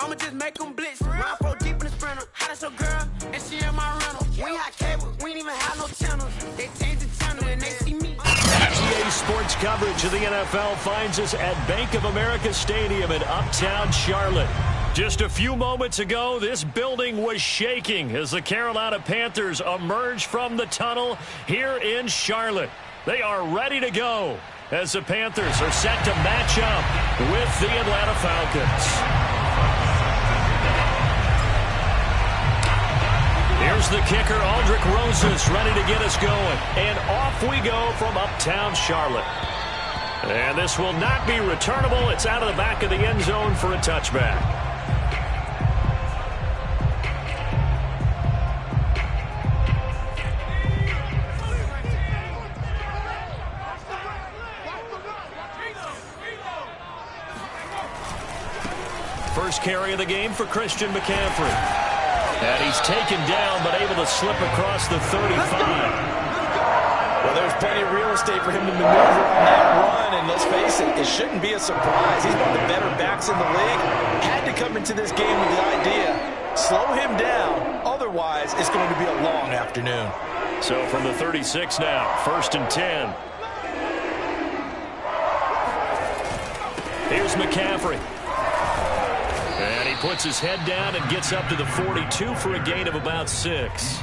I'ma just make them blitz. Round 4 deep in the sprinter. Hottest your girl, and she in my rental. We ain't hot cable, we ain't even have no channels. They change the channel and they see me. PGA Sports coverage of the NFL finds us at Bank of America Stadium in Uptown Charlotte. Just a few moments ago, this building was shaking as the Carolina Panthers emerged from the tunnel here in Charlotte. They are ready to go as the Panthers are set to match up with the Atlanta Falcons. Here's the kicker, Aldrick Rosas, ready to get us going. And off we go from Uptown Charlotte. And this will not be returnable. It's out of the back of the end zone for a touchback. First carry of the game for Christian McCaffrey. And he's taken down, but able to slip across the 35. Well, there's plenty of real estate for him to maneuver on that run, and let's face it, it shouldn't be a surprise. He's one of the better backs in the league. Had to come into this game with the idea, slow him down, otherwise it's going to be a long afternoon. So from the 36 now, 1st and 10. Here's McCaffrey. And he puts his head down and gets up to the 42 for a gain of about 6.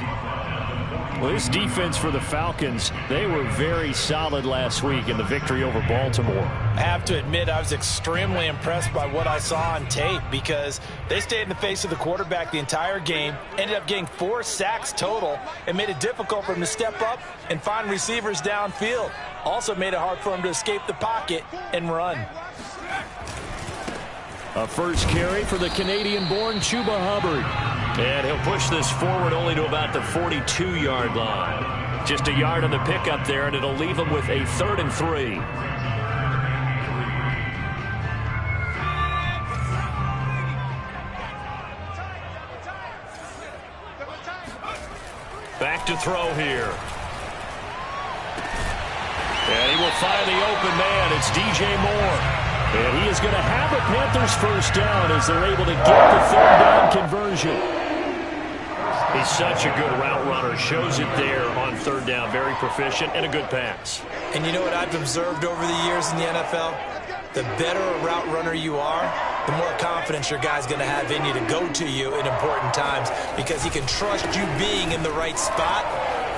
Well, this defense for the Falcons, they were very solid last week in the victory over Baltimore. I have to admit, I was extremely impressed by what I saw on tape because they stayed in the face of the quarterback the entire game, ended up getting 4 sacks total, and made it difficult for him to step up and find receivers downfield. Also made it hard for him to escape the pocket and run. A first carry for the Canadian-born Chuba Hubbard. And he'll push this forward only to about the 42-yard line. Just a yard on the pickup there, and it'll leave him with a 3rd and 3. Back to throw here. And he will find the open man. It's DJ Moore. And he is going to have a Panthers first down as they're able to get the 3rd down conversion. He's such a good route runner. Shows it there on 3rd down. Very proficient and a good pass. And you know what I've observed over the years in the NFL? The better a route runner you are, the more confidence your guy's going to have in you to go to you in important times because he can trust you being in the right spot,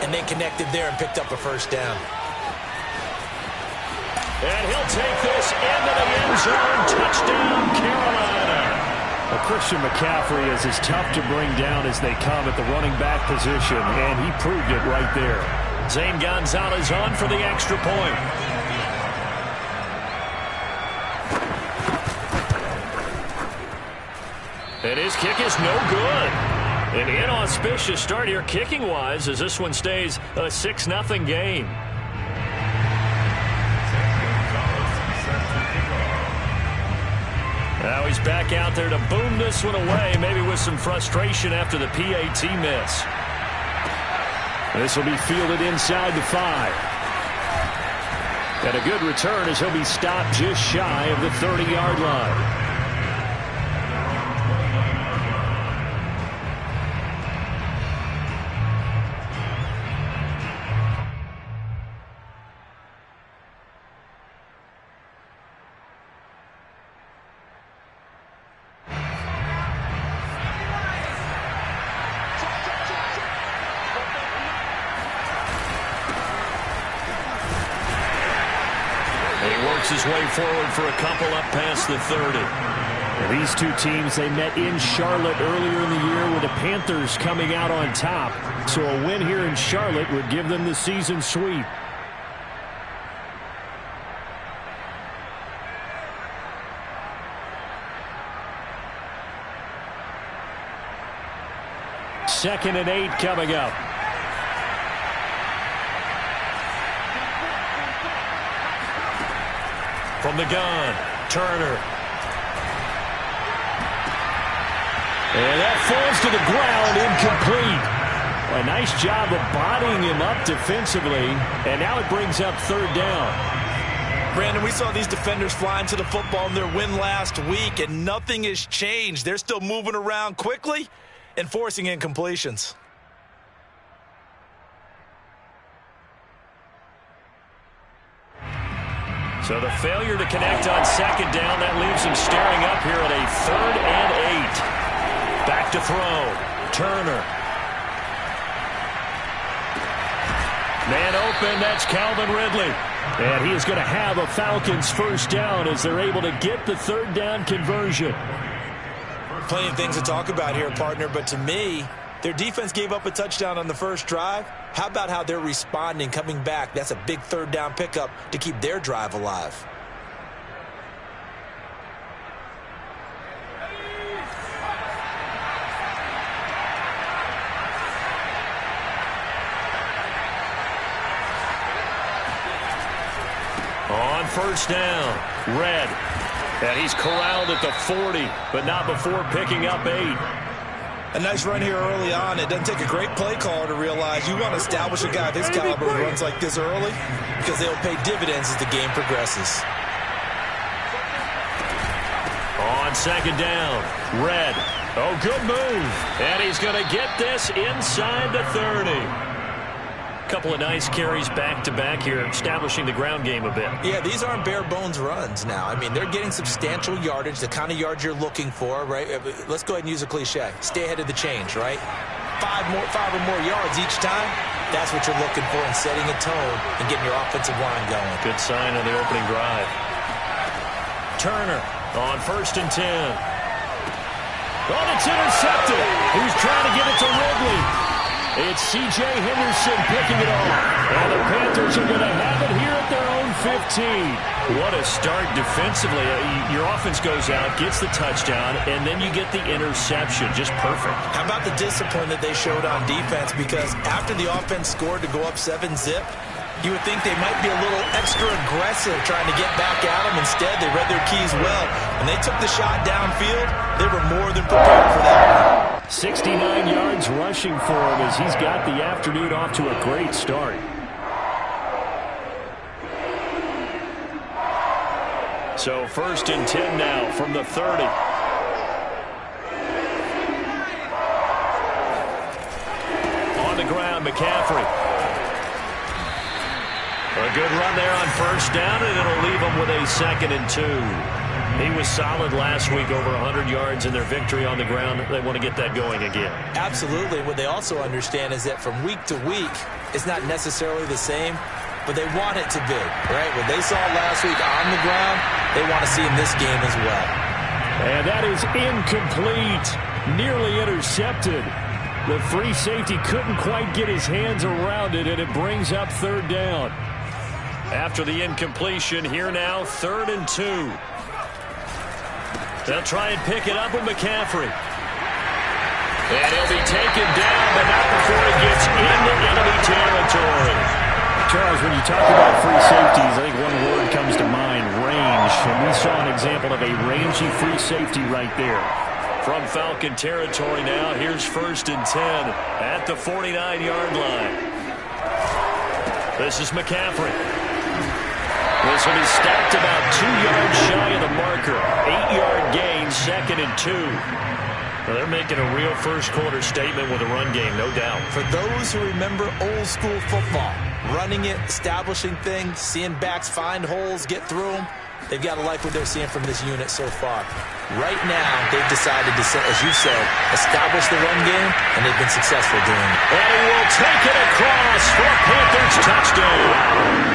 and they connected there and picked up a first down. And he'll take this into the end zone. Touchdown, Carolina. Well, Christian McCaffrey is as tough to bring down as they come at the running back position, and he proved it right there. Zane Gonzalez on for the extra point. And his kick is no good. An inauspicious start here kicking-wise as this one stays a 6-0 game. Now he's back out there to boom this one away, maybe with some frustration after the PAT miss. This will be fielded inside the 5. And a good return as he'll be stopped just shy of the 30-yard line. His way forward for a couple up past the 30. Well, these two teams, they met in Charlotte earlier in the year with the Panthers coming out on top. So a win here in Charlotte would give them the season sweep. Second and 8 coming up. From the gun, Turner. And that falls to the ground, incomplete. A nice job of bodying him up defensively, and now it brings up 3rd down. Brandon, we saw these defenders flying to the football in their win last week, and nothing has changed. They're still moving around quickly and forcing incompletions. So the failure to connect on second down, that leaves him staring up here at a 3rd and 8. Back to throw. Turner. Man open, that's Calvin Ridley. And he is going to have a Falcons first down as they're able to get the 3rd down conversion. Plenty of things to talk about here, partner, but to me, their defense gave up a touchdown on the first drive. How about how they're responding, coming back? That's a big 3rd down pickup to keep their drive alive. On first down, Red. And he's corralled at the 40, but not before picking up 8. A nice run here early on. It doesn't take a great play caller to realize you want to establish a guy of his caliber who runs like this early because they'll pay dividends as the game progresses. On second down, Red. Oh, good move. And he's going to get this inside the 30. Couple of nice carries back-to-back here, establishing the ground game a bit. Yeah, these aren't bare-bones runs now. I mean, they're getting substantial yardage, the kind of yards you're looking for, right? Let's go ahead and use a cliche. Stay ahead of the change, right? 5 or more yards each time. That's what you're looking for in setting a tone and getting your offensive line going. Good sign on the opening drive. Turner on 1st and 10. Oh, it's intercepted. He's trying to get it to Ridley. It's C.J. Henderson picking it off. And the Panthers are going to have it here at their own 15. What a start defensively. Your offense goes out, gets the touchdown, and then you get the interception. Just perfect. How about the discipline that they showed on defense? Because after the offense scored to go up 7-zip, you would think they might be a little extra aggressive trying to get back at them. Instead, they read their keys well. When they took the shot downfield, they were more than prepared for that one. 69 yards rushing for him as he's got the afternoon off to a great start. So 1st and 10 now from the 30. On the ground, McCaffrey. A good run there on first down, and it'll leave him with a 2nd and 2. He was solid last week, over 100 yards in their victory on the ground. They want to get that going again. Absolutely. What they also understand is that from week to week, it's not necessarily the same, but they want it to be, right? What they saw last week on the ground, they want to see in this game as well. And that is incomplete, nearly intercepted. The free safety couldn't quite get his hands around it, and it brings up 3rd down. After the incompletion, here now, 3rd and 2. They'll try and pick it up with McCaffrey. And he'll be taken down, but not before he gets into enemy territory. Charles, when you talk about free safeties, I think one word comes to mind, range. And we saw an example of a rangy free safety right there. From Falcon territory now, here's 1st and 10 at the 49-yard line. This is McCaffrey. This one is stacked about 2 yards shy of the marker. 8-yard gain, 2nd and 2. Well, they're making a real first-quarter statement with a run game, no doubt. For those who remember old-school football, running it, establishing things, seeing backs find holes, get through them, they've got to like what they're seeing from this unit so far. Right now, they've decided to, as you said, establish the run game, and they've been successful doing it. And he will take it across for a Panthers touchdown.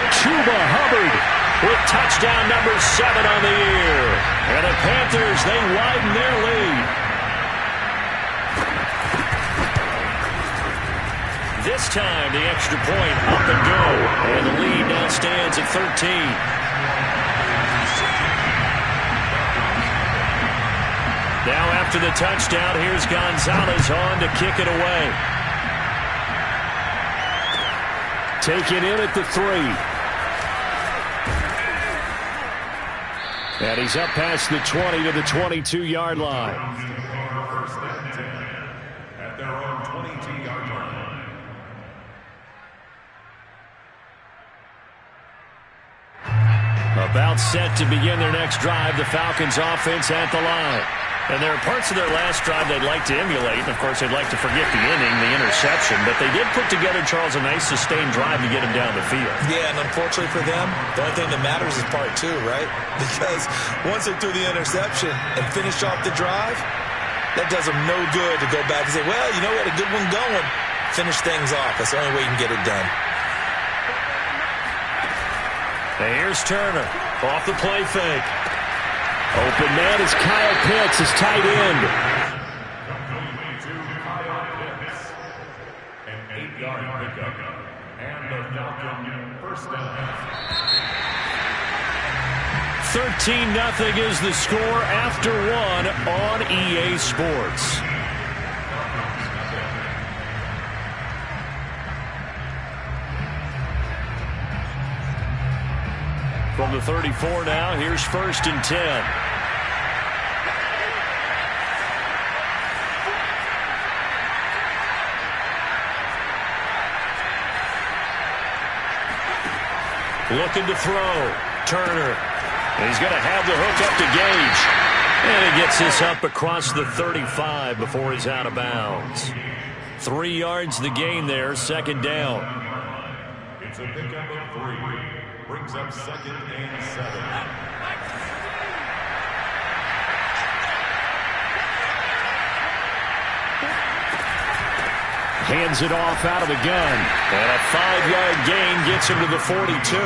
Chuba Hubbard with touchdown number 7 on the year. And the Panthers, they widen their lead. This time, the extra point up and go. And the lead now stands at 13. Now after the touchdown, here's Gonzalez on to kick it away. Take it in at the 3. And he's up past the 20 to the 22-yard line. First and 10 at their own 22-yard line. About set to begin their next drive. The Falcons offense at the line. And there are parts of their last drive they'd like to emulate. And, of course, they'd like to forget the inning, the interception. But they did put together, Charles, a nice sustained drive to get them down the field. Yeah, and unfortunately for them, the only thing that matters is part two, right? Because once they threw the interception and finished off the drive, that does them no good to go back and say, well, you know, we had a good one going. Finish things off. That's the only way you can get it done. And here's Turner off the play fake. Open man is Kyle Pitts, his tight end. Completely to Kyle Pitts. An 8-yard pickup. And the Falcon first down. 13-0 is the score after one on EA Sports. From the 34 now, here's 1st and 10. Looking to throw. Turner. And he's going to have the hook up to Gage. And he gets this up across the 35 before he's out of bounds. 3 yards the gain there, 2nd down. It's a pickup of 3. Brings up 2nd and 7. Hands it off out of the gun. And a 5-yard gain gets him to the 42.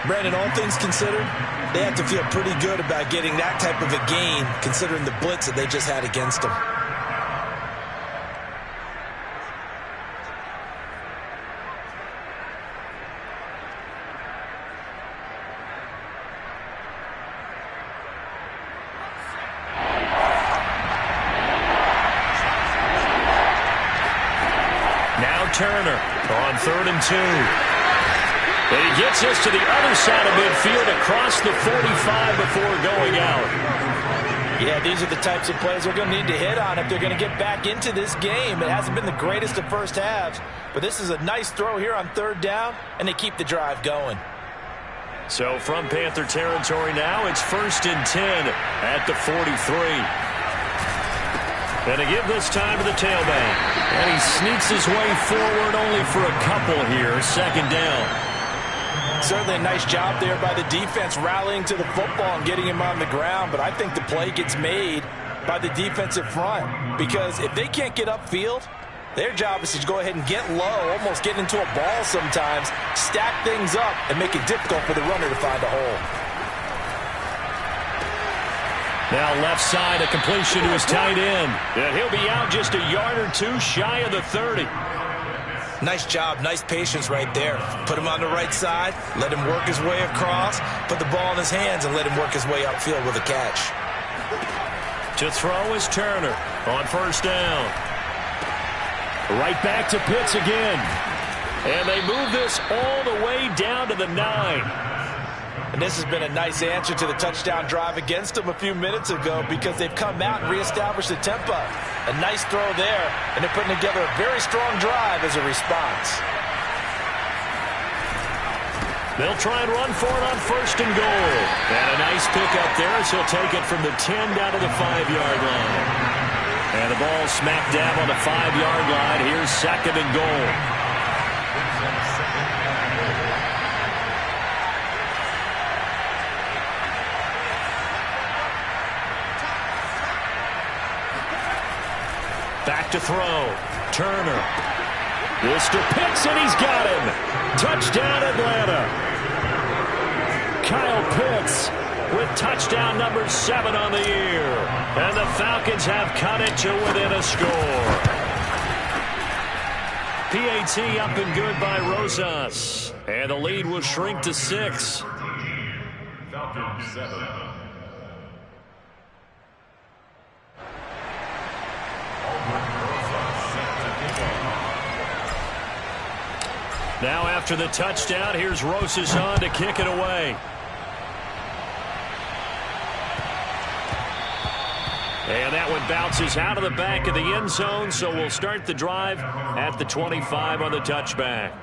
Brandon, all things considered, they have to feel pretty good about getting that type of a gain considering the blitz that they just had against them. Turner on 3rd and 2. And he gets this to the other side of midfield across the 45 before going out. Yeah, these are the types of plays they're going to need to hit on if they're going to get back into this game. It hasn't been the greatest of first halves, but this is a nice throw here on 3rd down, and they keep the drive going. So from Panther territory now, it's 1st and 10 at the 43. And to give this time to the tailback. And he sneaks his way forward only for a couple here. 2nd down. Certainly a nice job there by the defense rallying to the football and getting him on the ground. But I think the play gets made by the defensive front. Because if they can't get upfield, their job is to go ahead and get low, almost get into a ball sometimes, stack things up, and make it difficult for the runner to find a hole. Now left side, a completion to his tight end. And he'll be out just a yard or two shy of the 30. Nice job, nice patience right there. Put him on the right side, let him work his way across, put the ball in his hands, and let him work his way upfield with a catch. To throw is Turner on 1st down. Right back to Pitts again. And they move this all the way down to the 9. And this has been a nice answer to the touchdown drive against them a few minutes ago because they've come out and reestablished the tempo. A nice throw there, and they're putting together a very strong drive as a response. They'll try and run for it on 1st and goal. And a nice pickup there as he'll take it from the 10 down to the 5-yard line. And the ball smack dab on the 5-yard line. Here's 2nd and goal. Back to throw. Turner. This to Pitts, and he's got him. Touchdown, Atlanta. Kyle Pitts with touchdown number 7 on the year. And the Falcons have cut it to within a score. PAT up and good by Rosas. And the lead will shrink to 6. Falcons 7. Now after the touchdown, here's Rosas on to kick it away. And that one bounces out of the back of the end zone, so we'll start the drive at the 25 on the touchback.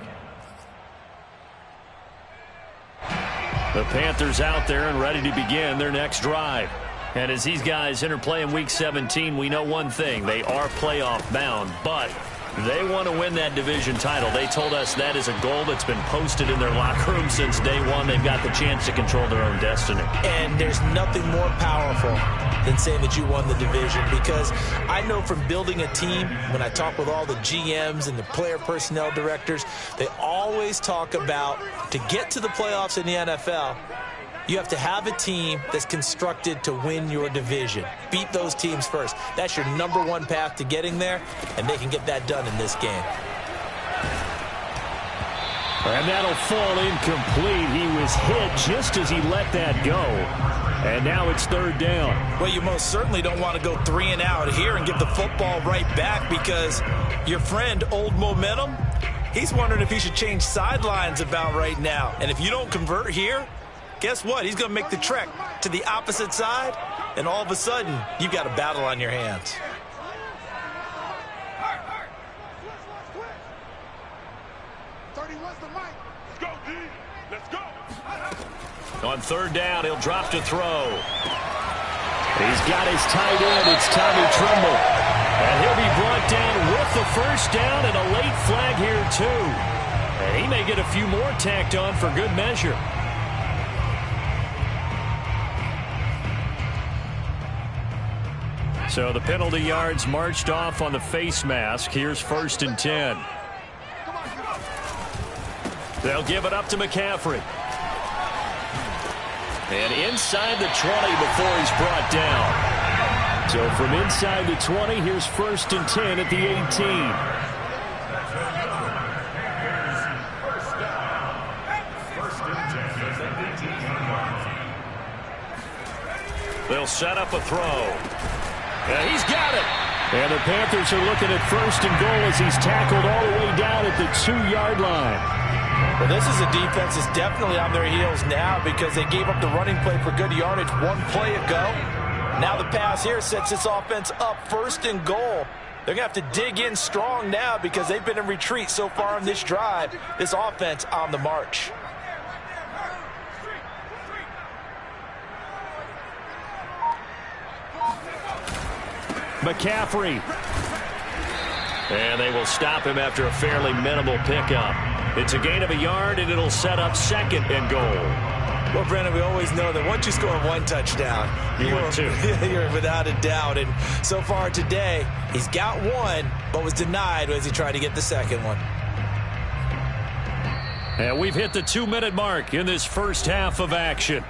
The Panthers out there and ready to begin their next drive. And as these guys interplay in Week 17, we know one thing. They are playoff bound, but they want to win that division title. They told us that is a goal that's been posted in their locker room since day one. They've got the chance to control their own destiny. And there's nothing more powerful than saying that you won the division, because I know from building a team, when I talk with all the GMs and the player personnel directors, they always talk about, to get to the playoffs in the NFL, you have to have a team that's constructed to win your division. Beat those teams first. That's your #1 path to getting there, and they can get that done in this game. And that'll fall incomplete. He was hit just as he let that go. And now it's 3rd down. Well, you most certainly don't want to go 3 and out here and give the football right back, because your friend, Old Momentum, he's wondering if he should change sidelines about right now. And if you don't convert here, guess what? He's going to make the trek to the opposite side, and all of a sudden, you've got a battle on your hands. On 3rd down, he'll drop to throw. He's got his tight end. It's Tommy Tremble. And he'll be brought down with the 1st down, and a late flag here, too. And he may get a few more tacked on for good measure. So the penalty yards marched off on the face mask. Here's 1st and 10. They'll give it up to McCaffrey. And inside the 20 before he's brought down. So from inside the 20, here's 1st and 10 at the 18. They'll set up a throw. And he's got it. And the Panthers are looking at 1st and goal as he's tackled all the way down at the 2-yard line. Well, this is a defense that's definitely on their heels now, because they gave up the running play for good yardage 1 play ago. Now the pass here sets this offense up 1st and goal. They're going to have to dig in strong now, because they've been in retreat so far on this drive. This offense on the march. McCaffrey. And they will stop him after a fairly minimal pickup. It's a gain of a yard, and it'll set up 2nd and goal. Well, Brendan, we always know that once you score 1 touchdown, you're without a doubt. And so far today, he's got 1, but was denied as he tried to get the 2nd one. And we've hit the 2-minute mark in this first half of action.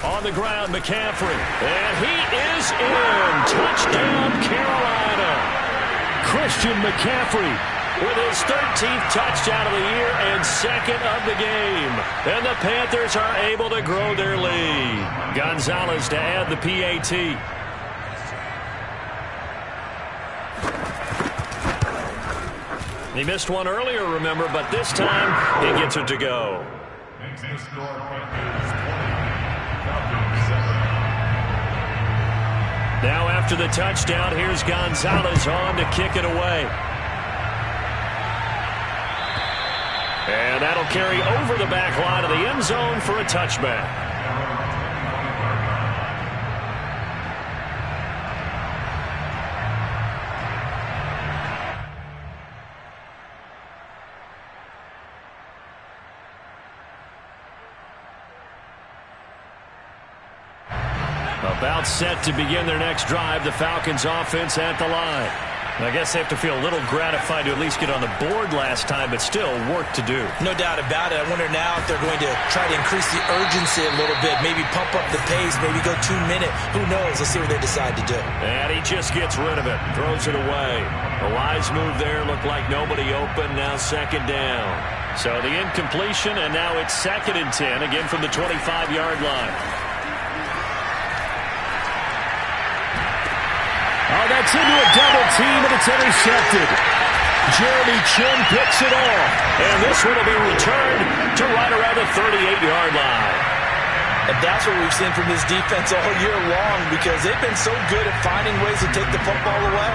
On the ground, McCaffrey. And he is in. Touchdown, Carolina. Christian McCaffrey with his 13th touchdown of the year and 2nd of the game. And the Panthers are able to grow their lead. Gonzalez to add the PAT. He missed one earlier, remember, but this time he gets it to go. Makes the score Panthers 20, Falcons 7. Now after the touchdown, here's Gonzalez on to kick it away. And that'll carry over the back line of the end zone for a touchback. About set to begin their next drive, the Falcons offense at the line. I guess they have to feel a little gratified to at least get on the board last time, but still work to do. No doubt about it. I wonder now if they're going to try to increase the urgency a little bit, maybe pump up the pace, maybe go 2-minute. Who knows? Let's see what they decide to do. And he just gets rid of it, throws it away. The wise move there, looked like nobody open, now 2nd down. So the incompletion, and now it's 2nd and 10, again from the 25-yard line. that's into a double team, and it's intercepted. Jeremy Chin picks it off. And this one will be returned to right around the 38-yard line. And that's what we've seen from this defense all year long, because they've been so good at finding ways to take the football away.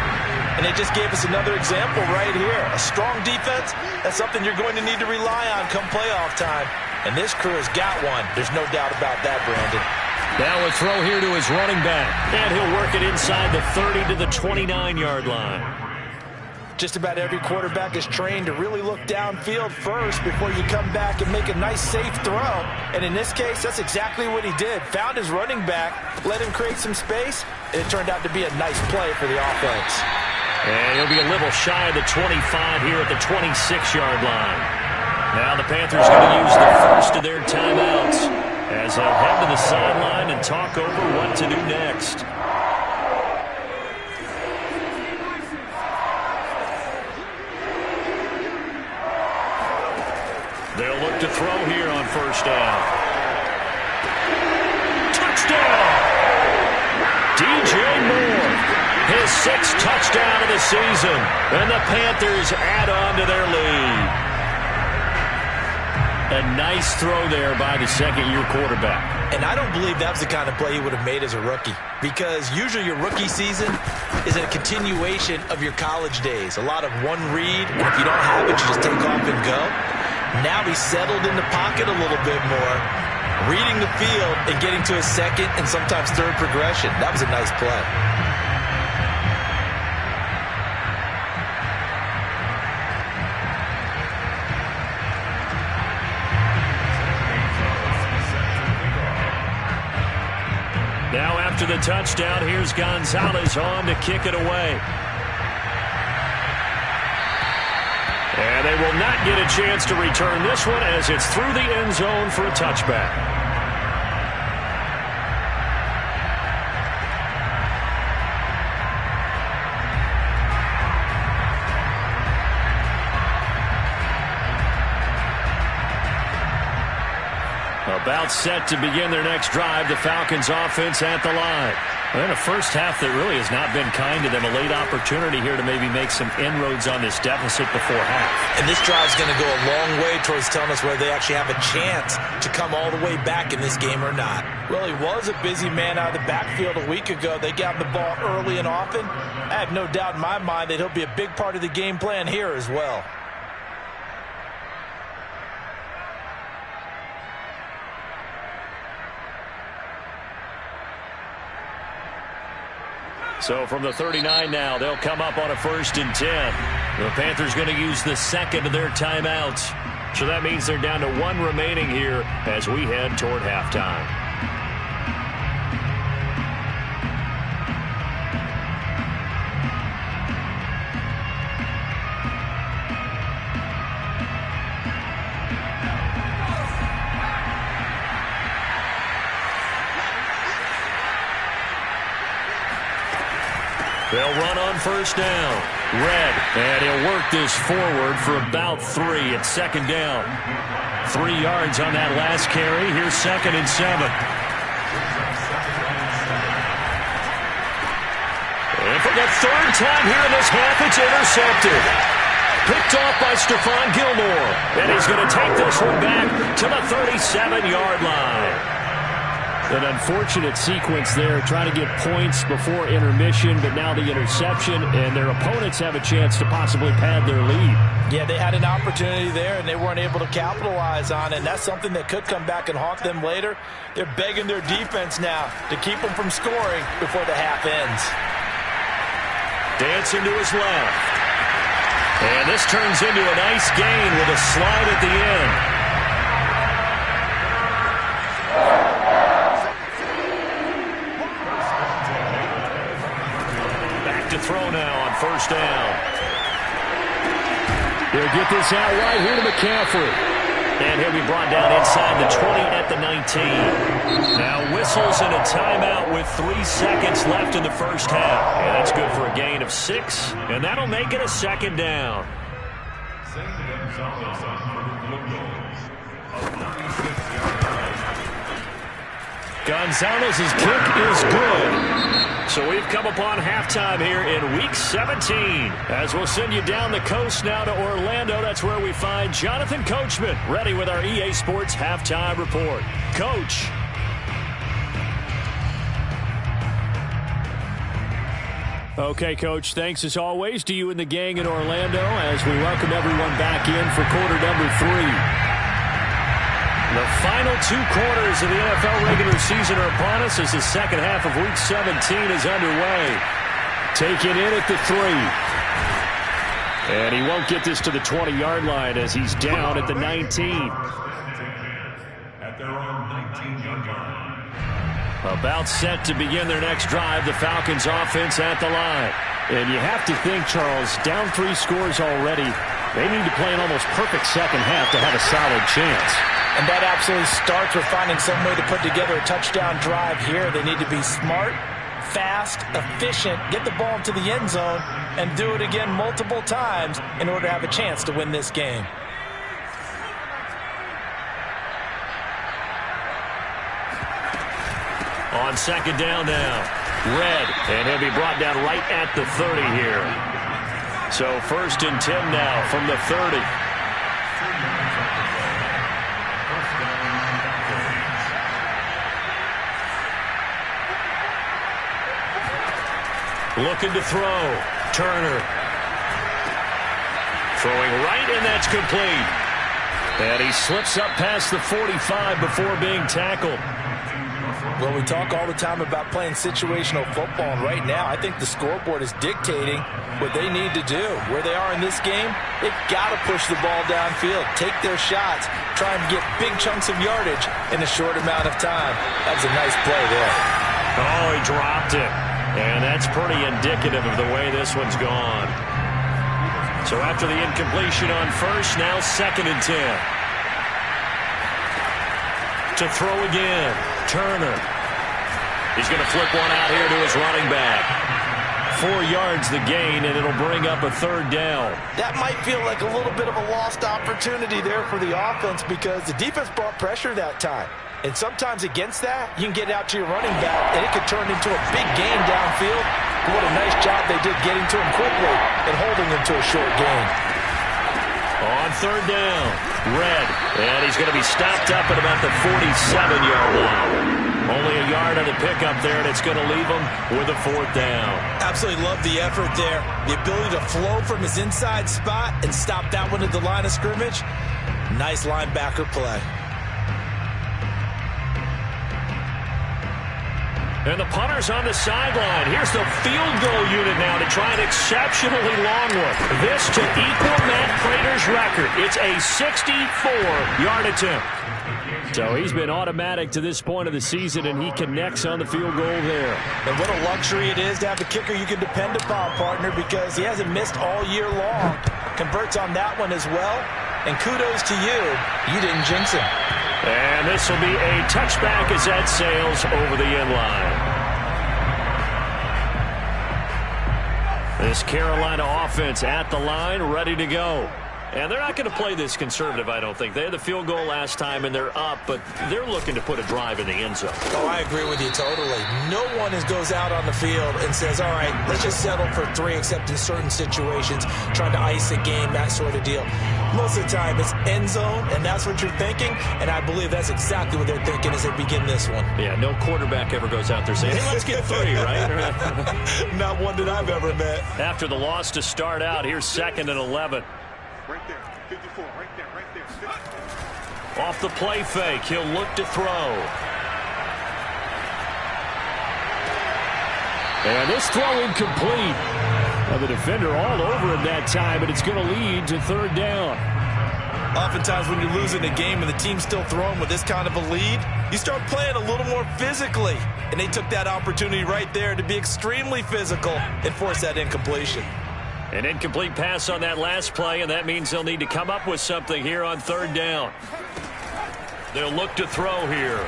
And they just gave us another example right here. A strong defense, that's something you're going to need to rely on come playoff time. And this crew has got one. There's no doubt about that, Brandon. Now a throw here to his running back. And he'll work it inside the 30 to the 29-yard line. Just about every quarterback is trained to really look downfield first before you come back and make a nice, safe throw. And in this case, that's exactly what he did. Found his running back, let him create some space, and it turned out to be a nice play for the offense. And he'll be a little shy of the 25 here at the 26-yard line. Now the Panthers going to use the first of their timeouts as they'll head to the sideline and talk over what to do next. They'll look to throw here on first down. Touchdown! DJ Moore, his 6th touchdown of the season, and the Panthers add on to their lead. A nice throw there by the second-year quarterback. And I don't believe that was the kind of play he would have made as a rookie, because usually your rookie season is a continuation of your college days. A lot of one read, and if you don't have it, you just take off and go. Now he's settled in the pocket a little bit more, reading the field and getting to his second and sometimes third progression. That was a nice play. Now after the touchdown, here's Gonzalez on to kick it away. And they will not get a chance to return this one as it's through the end zone for a touchback. About set to begin their next drive, the Falcons offense at the line. And a first half that really has not been kind to them. A late opportunity here to maybe make some inroads on this deficit before half. And this drive's going to go a long way towards telling us whether they actually have a chance to come all the way back in this game or not. Well, he was a busy man out of the backfield a week ago. They got the ball early and often. I have no doubt in my mind that he'll be a big part of the game plan here as well. So from the 39 now, they'll come up on a 1st and 10. The Panthers going to use the second of their timeouts. So that means they're down to 1 remaining here as we head toward halftime. They'll run on first down. Red, and he'll work this forward for about 3 at second down. 3 yards on that last carry. Here's 2nd and 7. And for the 3rd time here in this half, it's intercepted. Picked off by Stephon Gilmore. And he's going to take this one back to the 37-yard line. An unfortunate sequence there, trying to get points before intermission, but now the interception, and their opponents have a chance to possibly pad their lead. Yeah, they had an opportunity there, and they weren't able to capitalize on it, and that's something that could come back and haunt them later. They're begging their defense now to keep them from scoring before the half ends. Dancing to his left. And this turns into a nice gain with a slide at the end. Throw now on first down. They'll get this out right here to McCaffrey. And he'll be brought down inside the 20 at the 19. Now whistles and a timeout with 3 seconds left in the first half. And that's good for a gain of 6. And that'll make it a 2nd down. Gonzalez's kick is good. So we've come upon halftime here in Week 17. As we'll send you down the coast now to Orlando, that's where we find Jonathan Coachman, ready with our EA Sports Halftime Report. Coach. Okay, Coach, thanks as always to you and the gang in Orlando as we welcome everyone back in for quarter number 3. The final 2 quarters of the NFL regular season are upon us as the second half of Week 17 is underway. Take it in at the 3. And he won't get this to the 20-yard line as he's down at the 19. At their own 19-yard line. About set to begin their next drive, the Falcons offense at the line. And you have to think, Charles, down 3 scores already. They need to play an almost perfect second half to have a solid chance. And that absolutely starts with finding some way to put together a touchdown drive here. They need to be smart, fast, efficient, get the ball into the end zone, and do it again multiple times in order to have a chance to win this game. On second down now, Red, and he'll be brought down right at the 30 here. So 1st and 10 now from the 30. Looking to throw. Turner. Throwing right, and that's complete. And he slips up past the 45 before being tackled. Well, we talk all the time about playing situational football, and right now I think the scoreboard is dictating what they need to do. Where they are in this game, they've got to push the ball downfield, take their shots, try and get big chunks of yardage in a short amount of time. That was a nice play there. Oh, he dropped it. And that's pretty indicative of the way this one's gone. So after the incompletion on first, now 2nd and 10. To throw again, Turner. He's going to flip one out here to his running back. 4 yards the gain, and it'll bring up a 3rd down. That might feel like a little bit of a lost opportunity there for the offense because the defense brought pressure that time. And sometimes against that, you can get out to your running back, and it could turn into a big gain downfield. But what a nice job they did getting to him quickly and holding him to a short gain. On 3rd down, Red. And he's going to be stopped up at about the 47-yard line. Only a yard on the pickup there, and it's going to leave him with a 4th down. Absolutely love the effort there. The ability to flow from his inside spot and stop that one at the line of scrimmage. Nice linebacker play. And the punter's on the sideline. Here's the field goal unit now to try an exceptionally long one. This to equal Matt Prater's record. It's a 64-yard attempt. So he's been automatic to this point of the season, and he connects on the field goal there. And what a luxury it is to have a kicker you can depend upon, partner, because he hasn't missed all year long. Converts on that one as well. And kudos to you. You didn't jinx him. And this will be a touchback as that sails over the end line. This Carolina offense at the line, ready to go. And they're not going to play this conservative, I don't think. They had the field goal last time, and they're up, but they're looking to put a drive in the end zone. Oh, I agree with you totally. No one goes out on the field and says, all right, let's just settle for 3, except in certain situations, trying to ice a game, that sort of deal. Most of the time, it's end zone, and that's what you're thinking, and I believe that's exactly what they're thinking as they begin this one. Yeah, no quarterback ever goes out there saying, hey, let's get 3, right? Not one that I've ever met. After the loss to start out, here's 2nd and 11. Right there, 54, right there. Off the play fake, he'll look to throw. And this throw incomplete. Now the defender all over him that time, but it's going to lead to 3rd down. Oftentimes when you're losing a game and the team's still throwing with this kind of a lead, you start playing a little more physically. And they took that opportunity right there to be extremely physical and force that incompletion. An incomplete pass on that last play, and that means they'll need to come up with something here on 3rd down. They'll look to throw here.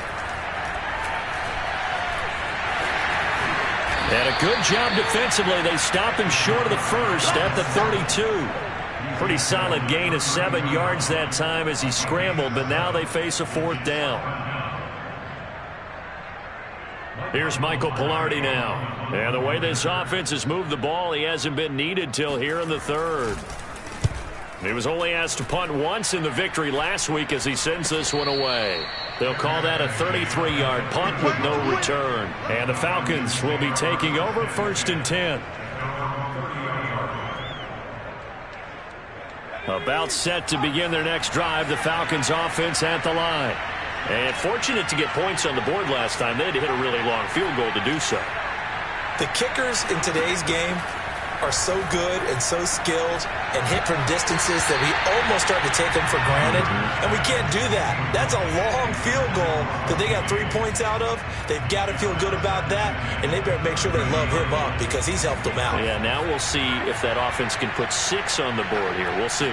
And a good job defensively. They stop him short of the first at the 32. Pretty solid gain of 7 yards that time as he scrambled, but now they face a 4th down. Here's Michael Palardy now. And the way this offense has moved the ball, he hasn't been needed till here in the third. He was only asked to punt once in the victory last week as he sends this one away. They'll call that a 33-yard punt with no return. And the Falcons will be taking over 1st and 10. About set to begin their next drive, the Falcons offense at the line. And fortunate to get points on the board last time. They had to hit a really long field goal to do so. The kickers in today's game are so good and so skilled and hit from distances that we almost start to take them for granted, and we can't do that. That's a long field goal that they got 3 points out of. They've got to feel good about that, and they better make sure they love him up because he's helped them out. Yeah, now we'll see if that offense can put 6 on the board here. We'll see.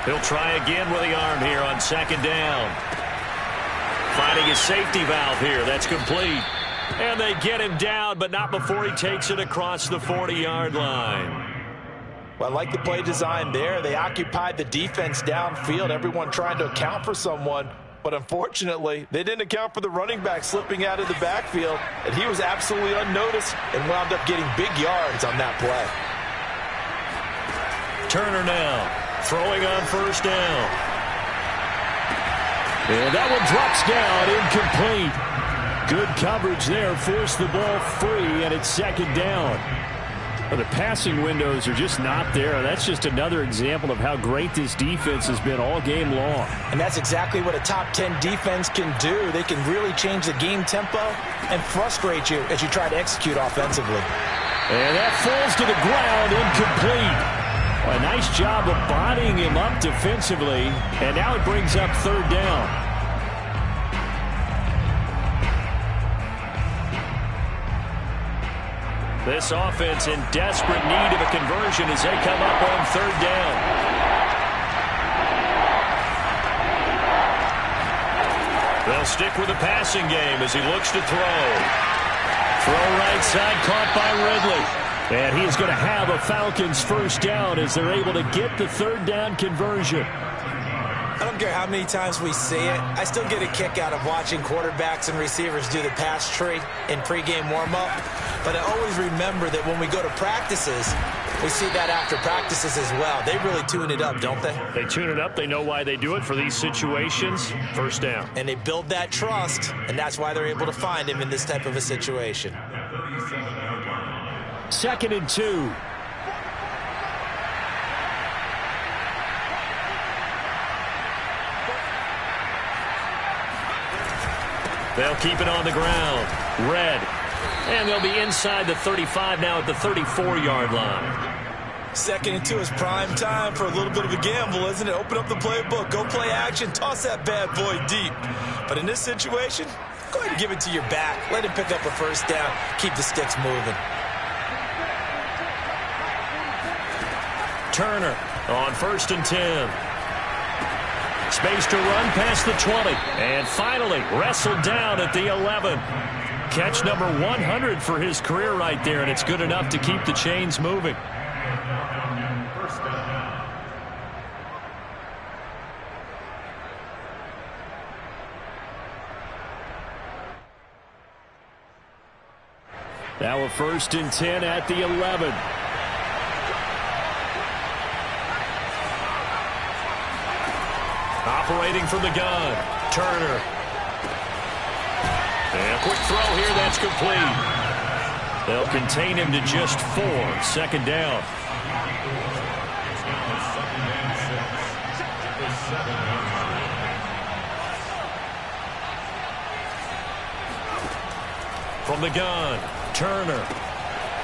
He'll try again with the arm here on 2nd down. Finding his safety valve here. That's complete. And they get him down, but not before he takes it across the 40-yard line. Well, I like the play design there. They occupied the defense downfield, everyone trying to account for someone. But unfortunately, they didn't account for the running back slipping out of the backfield, and he was absolutely unnoticed and wound up getting big yards on that play. Turner now throwing on 1st down. And that one drops down, incomplete. Good coverage there, forced the ball free, and it's 2nd down. Well, the passing windows are just not there. That's just another example of how great this defense has been all game long. And that's exactly what a top 10 defense can do. They can really change the game tempo and frustrate you as you try to execute offensively. And that falls to the ground, incomplete. Well, a nice job of bodying him up defensively, and now it brings up 3rd down. This offense in desperate need of a conversion as they come up on 3rd down. They'll stick with the passing game as he looks to throw. Throw right side, caught by Ridley. And he's going to have a Falcons 1st down as they're able to get the 3rd down conversion. I don't care how many times we see it. I still get a kick out of watching quarterbacks and receivers do the pass tree in pregame warm-up. But I always remember that when we go to practices, we see that after practices as well. They really tune it up, don't they? They tune it up. They know why they do it for these situations. 1st down. And they build that trust, and that's why they're able to find him in this type of a situation. 2nd and 2. They'll keep it on the ground. Red. And they'll be inside the 35 now at the 34-yard line. 2nd and 2 is prime time for a little bit of a gamble, isn't it? Open up the playbook. Go play action. Toss that bad boy deep. But in this situation, go ahead and give it to your back. Let him pick up a 1st down. Keep the sticks moving. Turner on 1st and 10. Space to run past the 20. And finally wrestled down at the 11. Catch number 100 for his career right there, and it's good enough to keep the chains moving. Now a 1st and 10 at the 11. Operating from the gun, Turner. And a quick throw here, that's complete. They'll contain him to just 4. 2nd down. From the gun, Turner.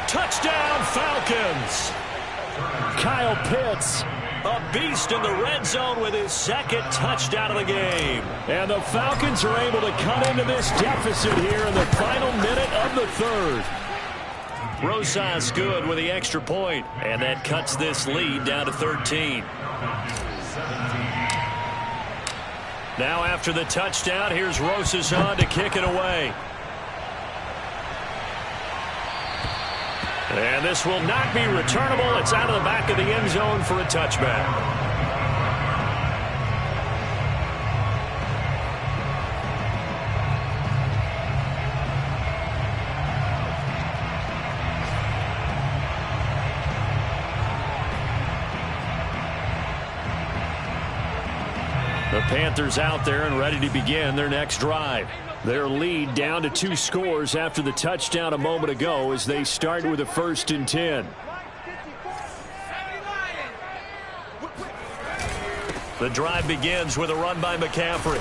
Touchdown, Falcons! Kyle Pitts, a beast in the red zone with his 2nd touchdown of the game. And the Falcons are able to cut into this deficit here in the final minute of the 3rd. Rosas good with the extra point, and that cuts this lead down to 13. Now after the touchdown, here's Rosas on to kick it away. And this will not be returnable. It's out of the back of the end zone for a touchback. The Panthers out there and ready to begin their next drive. Their lead down to 2 scores after the touchdown a moment ago as they start with a 1st and 10. The drive begins with a run by McCaffrey.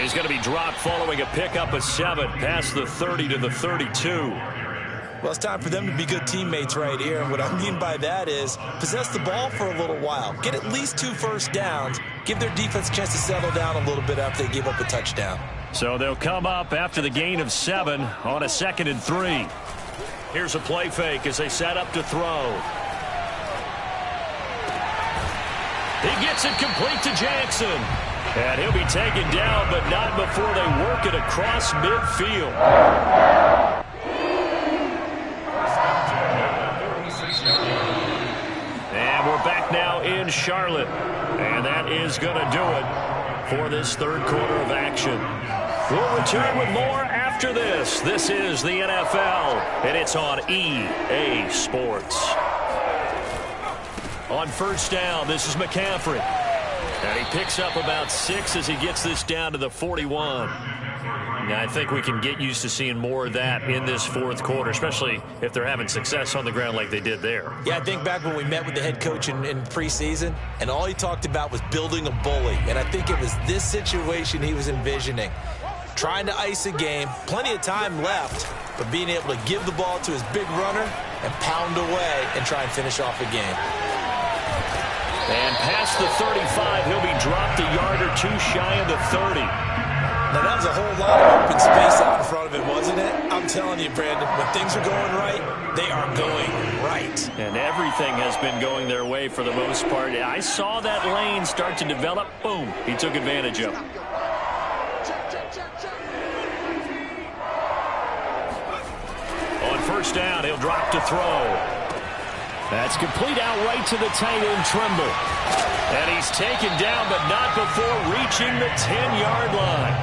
He's going to be dropped following a pickup of 7 past the 30 to the 32. Well, it's time for them to be good teammates right here. And what I mean by that is possess the ball for a little while. Get at least 2 first downs. Give their defense a chance to settle down a little bit after they give up a touchdown. So they'll come up after the gain of 7 on a 2nd and 3. Here's a play fake as they set up to throw. He gets it complete to Jackson. And he'll be taken down, but not before they work it across midfield. And we're back now in Charlotte. And that is going to do it for this 3rd quarter of action. We'll return with more after this. This is the NFL, and it's on EA Sports. On 1st down, this is McCaffrey. And he picks up about 6 as he gets this down to the 41. Now, I think we can get used to seeing more of that in this 4th quarter, especially if they're having success on the ground like they did there. Yeah, I think back when we met with the head coach in preseason, and all he talked about was building a bully. And I think it was this situation he was envisioning. Trying to ice a game, plenty of time left, but being able to give the ball to his big runner and pound away and try and finish off a game. And past the 35, he'll be dropped a yard or 2 shy of the 30. Now, that was a whole lot of open space out in front of him, wasn't it? I'm telling you, Brandon, when things are going right, they are going right. And everything has been going their way for the most part. I saw that lane start to develop. Boom. He took advantage of it. On 1st down, he'll drop to throw. That's complete out right to the tight end, Tremble. And he's taken down, but not before reaching the 10-yard line.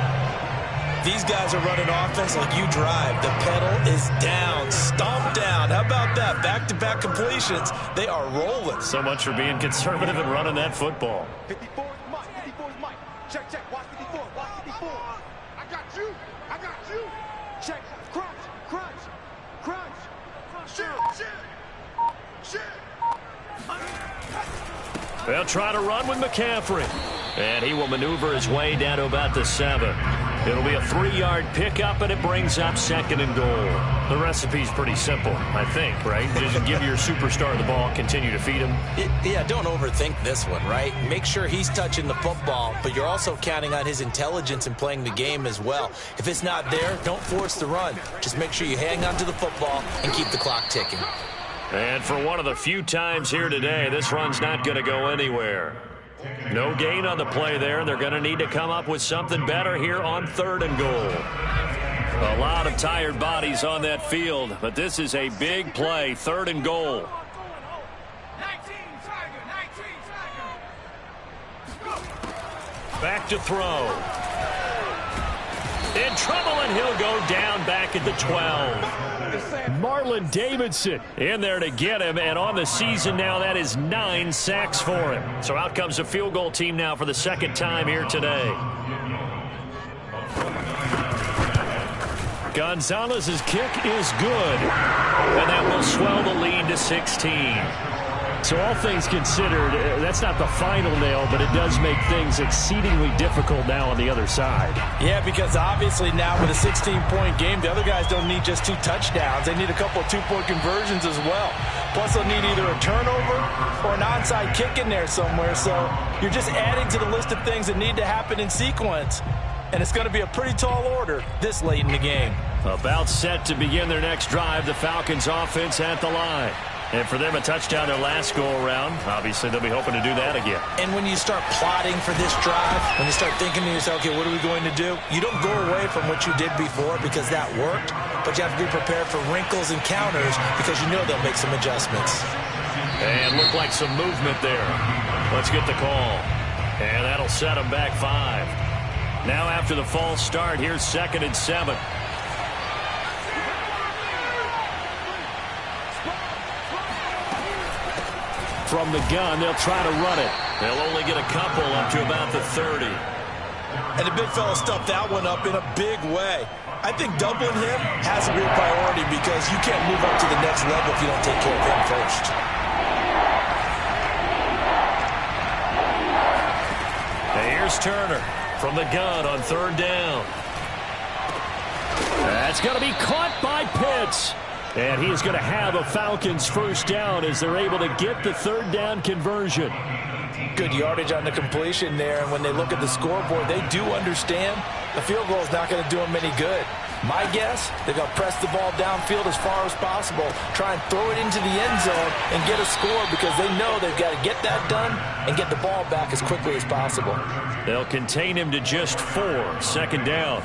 These guys are running offense like you drive. The pedal is down, stomp down. How about that? Back-to-back completions. They are rolling. So much for being conservative and running that football. 54 is Mike. 54 is Mike. Check, check. Watch 54. Watch 54. I got you. I got you. Check. Crunch. Crunch. Crunch. Shit. Shit. They'll try to run with McCaffrey. And he will maneuver his way down to about the 7. It'll be a 3-yard pickup, and it brings up 2nd and goal. The recipe's pretty simple, I think, right? Just give your superstar the ball, continue to feed him. Yeah, don't overthink this one, right? Make sure he's touching the football, but you're also counting on his intelligence in playing the game as well. If it's not there, don't force the run. Just make sure you hang on to the football and keep the clock ticking. And for one of the few times here today, this run's not going to go anywhere. No gain on the play there. They're going to need to come up with something better here on 3rd and goal. A lot of tired bodies on that field, but this is a big play, 3rd and goal. 19 Tiger, 19 Tiger. Back to throw. In trouble, and he'll go down back at the 12. Marlon Davidson in there to get him, and on the season now, that is 9 sacks for him. So out comes a field goal team now for the 2nd time here today. Gonzalez's kick is good, and that will swell the lead to 16. So all things considered, that's not the final nail, but it does make things exceedingly difficult now on the other side. Yeah, because obviously now with a 16-point game, the other guys don't need just 2 touchdowns. They need a couple of 2-point conversions as well. Plus, they'll need either a turnover or an onside kick in there somewhere. So you're just adding to the list of things that need to happen in sequence. And it's going to be a pretty tall order this late in the game. About set to begin their next drive, the Falcons offense at the line. And for them, a touchdown their last go-around. Obviously, they'll be hoping to do that again. And when you start plotting for this drive, when you start thinking to yourself, okay, what are we going to do? You don't go away from what you did before because that worked, but you have to be prepared for wrinkles and counters because you know they'll make some adjustments. And look like some movement there. Let's get the call. And that'll set them back 5. Now after the false start, here's 2nd and 7. From the gun, they'll try to run it. They'll only get a couple up to about the 30. And the big fella stuffed that one up in a big way. I think doubling him has to be a priority because you can't move up to the next level if you don't take care of him first. And here's Turner from the gun on 3rd down. That's going to be caught by Pitts. And he's going to have a Falcons first down as they're able to get the 3rd down conversion. Good yardage on the completion there, and when they look at the scoreboard, they do understand the field goal is not going to do them any good. My guess, they're going to press the ball downfield as far as possible, try and throw it into the end zone and get a score because they know they've got to get that done and get the ball back as quickly as possible. They'll contain him to just 4, 2nd down.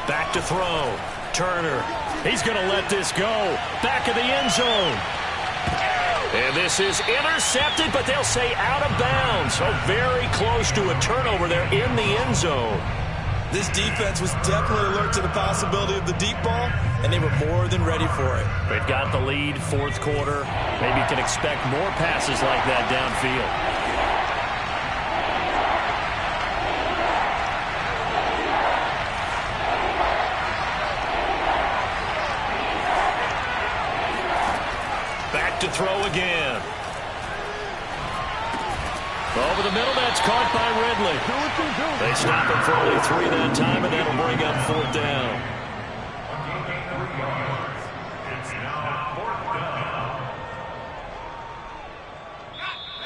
Back to throw. Turner. He's going to let this go. Back of the end zone. And this is intercepted, but they'll say out of bounds. So very close to a turnover there in the end zone. This defense was definitely alert to the possibility of the deep ball, and they were more than ready for it. They've got the lead, 4th quarter. Maybe you can expect more passes like that downfield. To throw again. Over the middle, that's caught by Ridley. They stop him for only 3 that time, and that'll bring up 4th down. It's now 4th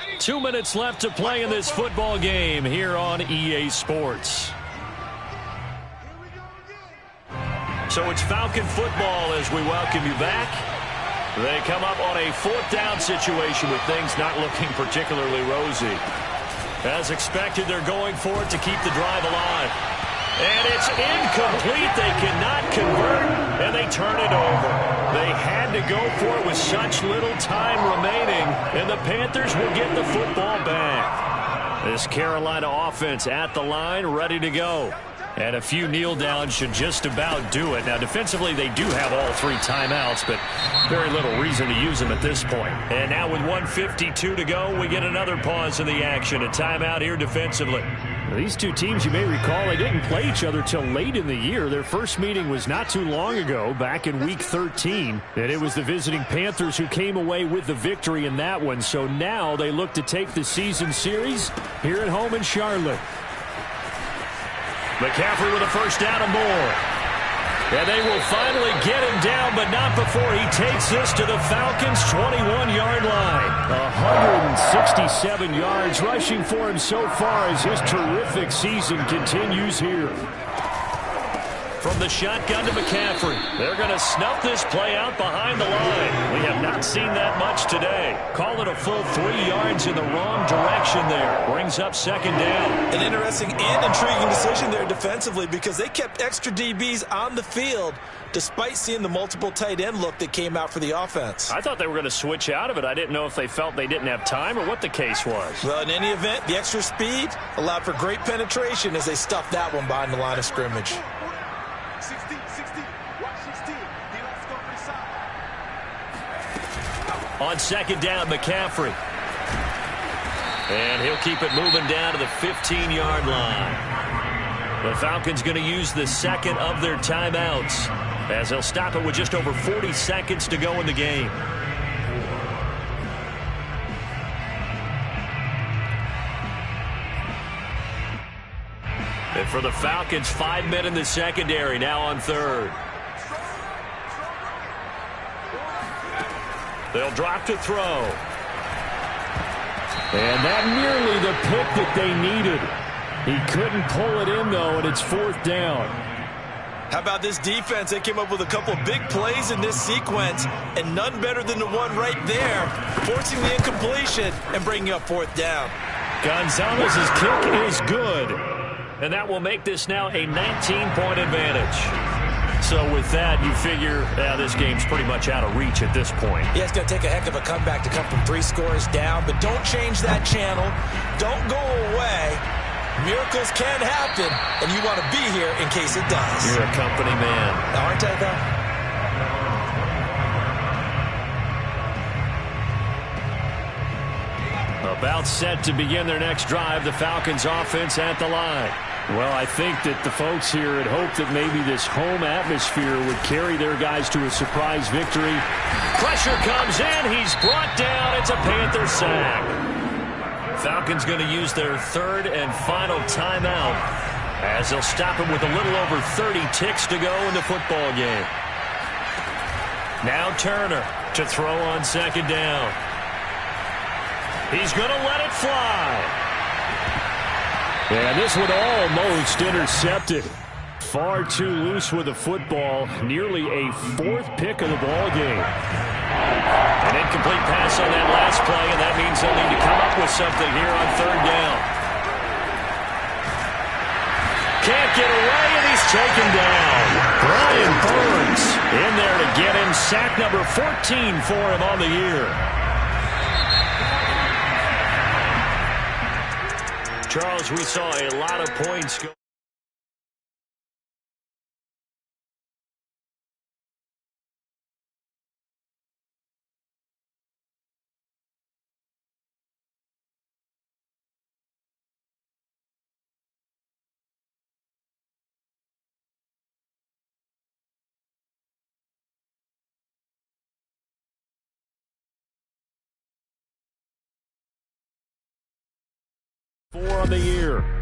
down. 2 minutes left to play in this football game here on EA Sports. So it's Falcon football as we welcome you back. They come up on a 4th down situation with things not looking particularly rosy. As expected, they're going for it to keep the drive alive. And it's incomplete. They cannot convert, and they turn it over. They had to go for it with such little time remaining, and the Panthers will get the football back. This Carolina offense at the line, ready to go. And a few kneel downs should just about do it. Now, defensively, they do have all 3 timeouts, but very little reason to use them at this point. And now with 1:52 to go, we get another pause in the action. A timeout here defensively. These two teams, you may recall, they didn't play each other till late in the year. Their first meeting was not too long ago, back in Week 13. And it was the visiting Panthers who came away with the victory in that one. So now they look to take the season series here at home in Charlotte. McCaffrey with a first down and more. And they will finally get him down, but not before he takes this to the Falcons' 21-yard line. 167 yards rushing for him so far as his terrific season continues here. From the shotgun to McCaffrey. They're going to snuff this play out behind the line. We have not seen that much today. Call it a full 3 yards in the wrong direction there. Brings up 2nd down. An interesting and intriguing decision there defensively because they kept extra DBs on the field despite seeing the multiple tight end look that came out for the offense. I thought they were going to switch out of it. I didn't know if they felt they didn't have time or what the case was. Well, in any event, the extra speed allowed for great penetration as they stuffed that one behind the line of scrimmage. 16, 16, watch 16. D-line's going pretty solid. On 2nd down, McCaffrey. And he'll keep it moving down to the 15-yard line. The Falcons going to use the 2nd of their timeouts as they'll stop it with just over 40 seconds to go in the game. And for the Falcons, 5 men in the secondary, now on 3rd. They'll drop to throw. And that nearly the pick that they needed. He couldn't pull it in, though, and it's 4th down. How about this defense? They came up with a couple of big plays in this sequence, and none better than the one right there, forcing the incompletion and bringing up 4th down. Gonzalez's kick is good. And that will make this now a 19-point advantage. So with that, you figure this game's pretty much out of reach at this point. Yeah, it's going to take a heck of a comeback to come from 3 scores down, but don't change that channel. Don't go away. Miracles can happen, and you want to be here in case it does. You're a company man. Aren't I, though? About set to begin their next drive, the Falcons offense at the line. Well, I think that the folks here had hoped that maybe this home atmosphere would carry their guys to a surprise victory. Pressure comes in. He's brought down. It's a Panther sack. Falcons going to use their third and final timeout as they'll stop him with a little over 30 ticks to go in the football game. Now Turner to throw on second down. He's going to let it fly. And this one almost intercepted. Far too loose with the football. Nearly a fourth pick of the ball game. An incomplete pass on that last play, and that means they'll need to come up with something here on third down. Can't get away, and he's taken down. Brian Burns in there to get him. Sack number 14 for him on the year. Charles, we saw a lot of points go. Four on the year.